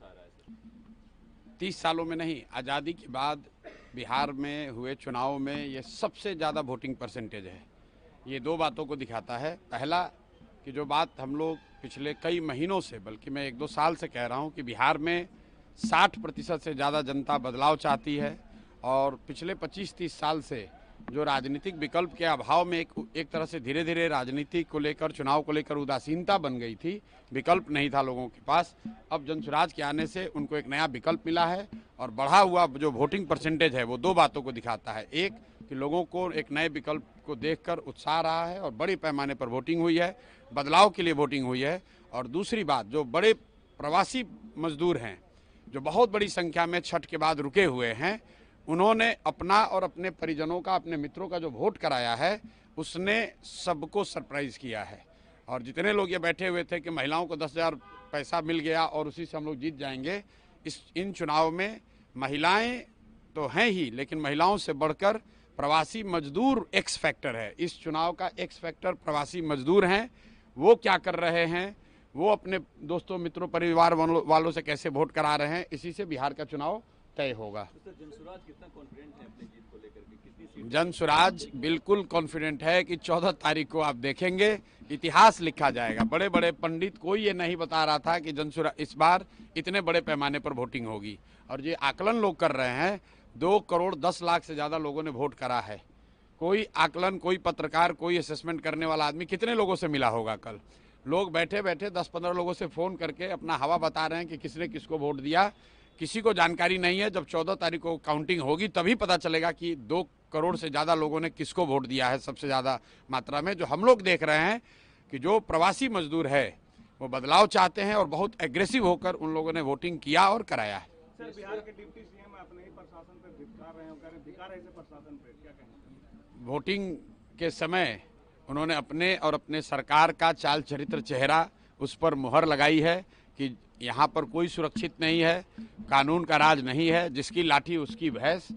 आ रहा है सर? 30 सालों में नहीं, आज़ादी के बाद बिहार में हुए चुनाव में ये सबसे ज़्यादा वोटिंग परसेंटेज है। ये दो बातों को दिखाता है। पहला कि जो बात हम लोग पिछले कई महीनों से, बल्कि मैं 1-2 साल से कह रहा हूँ कि बिहार में 60% से ज़्यादा जनता बदलाव चाहती है और पिछले 25-30 साल से जो राजनीतिक विकल्प के अभाव में एक तरह से धीरे धीरे राजनीति को लेकर, चुनाव को लेकर उदासीनता बन गई थी, विकल्प नहीं था लोगों के पास। अब जनसुराज के आने से उनको एक नया विकल्प मिला है और बढ़ा हुआ जो वोटिंग परसेंटेज है वो दो बातों को दिखाता है। एक कि लोगों को एक नए विकल्प को देखकर उत्साह रहा है और बड़े पैमाने पर वोटिंग हुई है, बदलाव के लिए वोटिंग हुई है। और दूसरी बात, जो बड़े प्रवासी मजदूर हैं जो बहुत बड़ी संख्या में छठ के बाद रुके हुए हैं, उन्होंने अपना और अपने परिजनों का, अपने मित्रों का जो वोट कराया है उसने सबको सरप्राइज किया है। और जितने लोग ये बैठे हुए थे कि महिलाओं को 10,000 पैसा मिल गया और उसी से हम लोग जीत जाएंगे, इन चुनाव में महिलाएं तो हैं ही, लेकिन महिलाओं से बढ़कर प्रवासी मजदूर एक्स फैक्टर है। इस चुनाव का एक्स फैक्टर प्रवासी मजदूर हैं। वो क्या कर रहे हैं, वो अपने दोस्तों, मित्रों, परिवार वालों से कैसे वोट करा रहे हैं, इसी से बिहार का चुनाव तय होगा। तो जनसुराज कितना कॉन्फिडेंट है अपनी जीत को लेकर के? कितनी सीट? जनसुराज बिल्कुल कॉन्फिडेंट है कि 14 तारीख को आप देखेंगे इतिहास लिखा जाएगा। बड़े बड़े पंडित, कोई ये नहीं बता रहा था कि जनसुराज इस बार इतने बड़े पैमाने पर वोटिंग होगी। और ये आकलन लोग कर रहे हैं, 2 करोड़ 10 लाख से ज़्यादा लोगों ने वोट करा है। कोई आकलन, कोई पत्रकार, कोई असेसमेंट करने वाला आदमी कितने लोगों से मिला होगा? कल लोग बैठे बैठे 10-15 लोगों से फ़ोन करके अपना हवा बता रहे हैं कि किसने किसको वोट दिया। किसी को जानकारी नहीं है। जब 14 तारीख को काउंटिंग होगी तभी पता चलेगा कि 2 करोड़ से ज़्यादा लोगों ने किसको वोट दिया है सबसे ज़्यादा मात्रा में। जो हम लोग देख रहे हैं कि जो प्रवासी मजदूर है वो बदलाव चाहते हैं और बहुत एग्रेसिव होकर उन लोगों ने वोटिंग किया और कराया है। सर, बिहार के डिप्टी सीएम अपने ही प्रशासन पर धिक्कार रहे हैं, कह रहे हैं धिक्कार है इसे प्रशासन पे, क्या कहेंगे? वोटिंग के समय उन्होंने अपने और अपने सरकार का चाल चरित्र, चेहरा, उस पर मुहर लगाई है कि यहाँ पर कोई सुरक्षित नहीं है, कानून का राज नहीं है, जिसकी लाठी उसकी भैंस।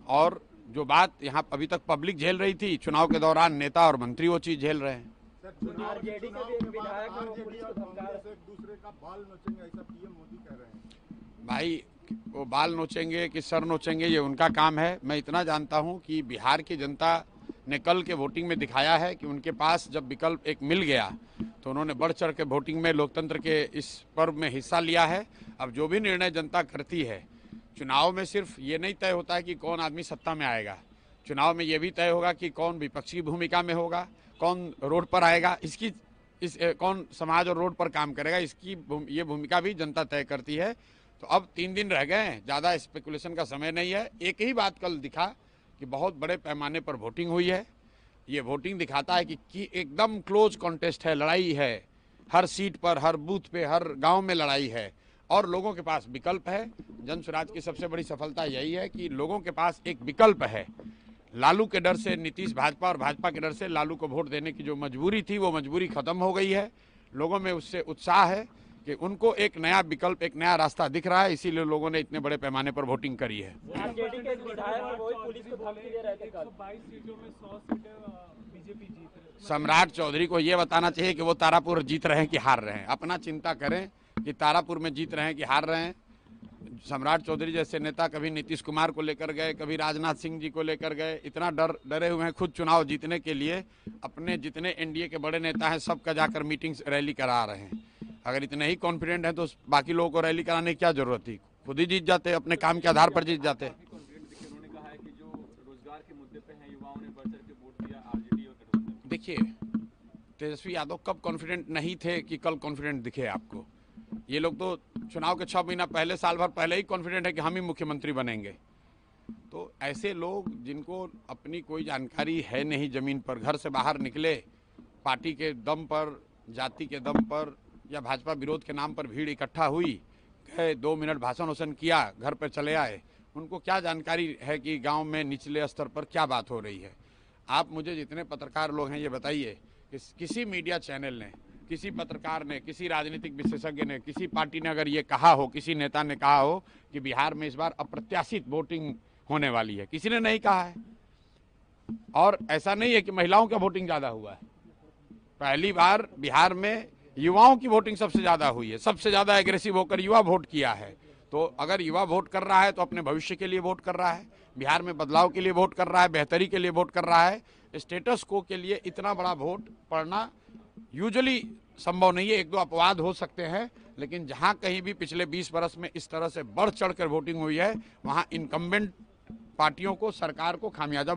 और जो बात यहाँ अभी तक पब्लिक झेल रही थी, चुनाव के दौरान नेता और मंत्री वो चीज़ झेल रहे हैं। आरजेडी के भी एक विधायक और पुलिस को धमका रहे हैं, एक दूसरे का बाल नोचेंगे, ऐसा पीएम मोदी कह रहे हैं। भाई, वो बाल नोचेंगे कि सर नोचेंगे ये उनका काम है। मैं इतना जानता हूँ कि बिहार की जनता ने कल के वोटिंग में दिखाया है कि उनके पास जब विकल्प एक मिल गया तो उन्होंने बढ़ चढ़ के वोटिंग में, लोकतंत्र के इस पर्व में हिस्सा लिया है। अब जो भी निर्णय जनता करती है, चुनाव में सिर्फ ये नहीं तय होता है कि कौन आदमी सत्ता में आएगा, चुनाव में ये भी तय होगा कि कौन विपक्षी भूमिका में होगा, कौन रोड पर आएगा, कौन समाज और रोड पर काम करेगा, ये भूमिका भी जनता तय करती है। तो अब 3 दिन रह गए हैं, ज़्यादा स्पेकुलेशन का समय नहीं है। एक ही बात कल दिखा कि बहुत बड़े पैमाने पर वोटिंग हुई है। ये वोटिंग दिखाता है कि एकदम क्लोज कॉन्टेस्ट है, लड़ाई है, हर सीट पर, हर बूथ पे, हर गांव में लड़ाई है और लोगों के पास विकल्प है। जनसुराज की सबसे बड़ी सफलता यही है कि लोगों के पास एक विकल्प है। लालू के डर से नीतीश भाजपा और भाजपा के डर से लालू को वोट देने की जो मजबूरी थी, वो मजबूरी खत्म हो गई है। लोगों में उससे उत्साह है कि उनको एक नया विकल्प, एक नया रास्ता दिख रहा है, इसीलिए लोगों ने इतने बड़े पैमाने पर वोटिंग करी है। आरजेडी के एक विधायक रोहित पुलिस को धमकी दे रहे थे कल। 22 सीटों में 100 सीटें बीजेपी जीत रही है। सम्राट चौधरी को ये बताना चाहिए कि वो तारापुर जीत रहे हैं कि हार रहे हैं। अपना चिंता करें कि तारापुर में जीत रहे हैं कि हार रहे हैं। सम्राट चौधरी जैसे नेता कभी नीतीश कुमार को लेकर गए, कभी राजनाथ सिंह जी को लेकर गए, इतना डरे हुए हैं खुद चुनाव जीतने के लिए। अपने जितने एनडीए के बड़े नेता हैं सबका जाकर मीटिंग, रैली करा रहे हैं। अगर इतने ही कॉन्फिडेंट हैं तो बाकी लोगों को रैली कराने की क्या जरूरत थी? खुद ही जीत जाते, अपने काम के आधार पर जीत जाते। उन्होंने कहा है कि जो रोजगार के मुद्दे पे हैं, युवाओं ने बढ़ चढ़ के वोट दिया आरजेडी और गठबंधन। देखिए, तेजस्वी यादव कब कॉन्फिडेंट नहीं थे कि कल कॉन्फिडेंट दिखे आपको? ये लोग तो चुनाव के 6 महीना पहले, साल भर पहले ही कॉन्फिडेंट है कि हम ही मुख्यमंत्री बनेंगे। तो ऐसे लोग जिनको अपनी कोई जानकारी है नहीं, जमीन पर घर से बाहर निकले, पार्टी के दम पर, जाति के दम पर या भाजपा विरोध के नाम पर भीड़ इकट्ठा हुई, गए 2 मिनट भाषण वाषण किया, घर पर चले आए। उनको क्या जानकारी है कि गांव में निचले स्तर पर क्या बात हो रही है? आप मुझे, जितने पत्रकार लोग हैं, ये बताइए कि किसी मीडिया चैनल ने, किसी पत्रकार ने, किसी राजनीतिक विशेषज्ञ ने, किसी पार्टी ने अगर ये कहा हो, किसी नेता ने कहा हो कि बिहार में इस बार अप्रत्याशित वोटिंग होने वाली है? किसी ने नहीं कहा है। और ऐसा नहीं है कि महिलाओं का वोटिंग ज़्यादा हुआ है। पहली बार बिहार में युवाओं की वोटिंग सबसे ज़्यादा हुई है, सबसे ज़्यादा एग्रेसिव होकर युवा वोट किया है। तो अगर युवा वोट कर रहा है तो अपने भविष्य के लिए वोट कर रहा है, बिहार में बदलाव के लिए वोट कर रहा है, बेहतरी के लिए वोट कर रहा है। स्टेटस को के लिए इतना बड़ा वोट पड़ना यूजुअली संभव नहीं है। एक दो अपवाद हो सकते हैं, लेकिन जहां कहीं भी पिछले 20 वर्ष में इस तरह से बढ़ चढ़कर वोटिंग हुई है, वहां इनकम्बेंट पार्टियों को, सरकार को खामियाजा